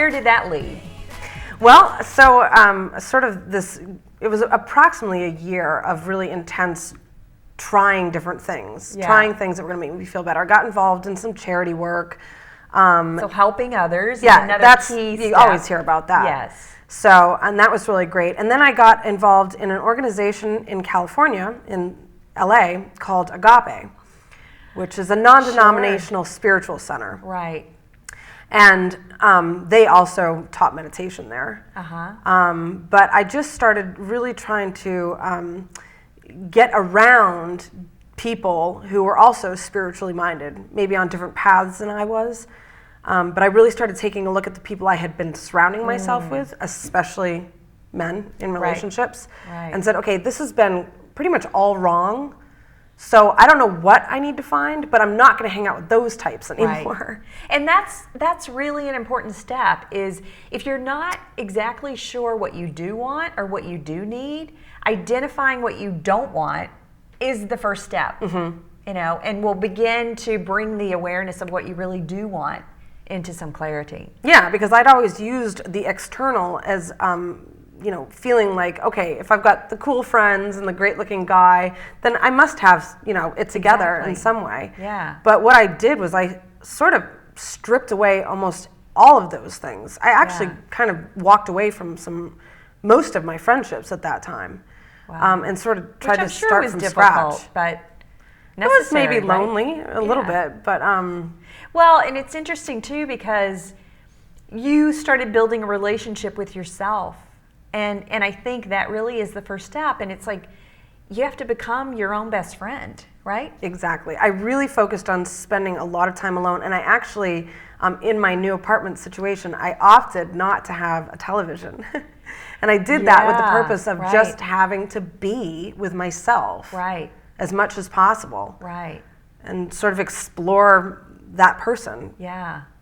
Where did that lead? Well, so it was approximately a year of really intense trying different things, trying things that were going to make me feel better. I got involved in some charity work. So helping others. Yeah, is another that's, key you step. always hear about that. Yes. So, and that was really great. And then I got involved in an organization in California, in LA, called Agape, which is a non-denominational spiritual center. Right. And they also taught meditation there. But I just started really trying to get around people who were also spiritually minded, maybe on different paths than I was. But I really started taking a look at the people I had been surrounding myself with, especially men in relationships, and said, okay, this has been pretty much all wrong. So I don't know what I need to find, but I'm not going to hang out with those types anymore. And that's really an important step, is if you're not exactly sure what you do want or what you do need, identifying what you don't want is the first step. You know, and will begin to bring the awareness of what you really do want into some clarity. Yeah, because I'd always used the external as you know, feeling like, okay, if I've got the cool friends and the great looking guy, then I must have, you know, it together in some way. Yeah. But what I did was I sort of stripped away almost all of those things. I actually kind of walked away from most of my friendships at that time. And sort of tried to start from scratch. But it was maybe lonely a little bit, but well, and it's interesting too, because you started building a relationship with yourself. And I think that really is the first step. And it's like, you have to become your own best friend, right? Exactly. I really focused on spending a lot of time alone. And I actually, in my new apartment situation, I opted not to have a television. And I did that with the purpose of just having to be with myself as much as possible. And sort of explore that person.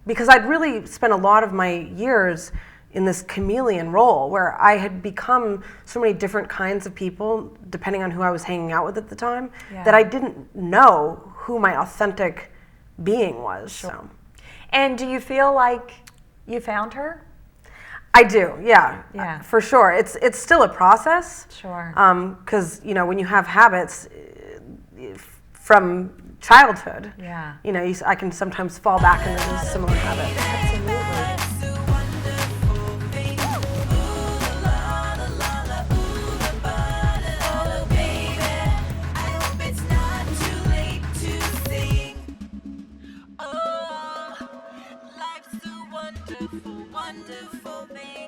Because I'd really spent a lot of my years in this chameleon role where I had become so many different kinds of people depending on who I was hanging out with at the time that I didn't know who my authentic being was. So. And do you feel like you found her? I do, yeah, for sure. It's still a process. Because you know, when you have habits from childhood, you know, I can sometimes fall back into those similar habits. Wonderful, baby.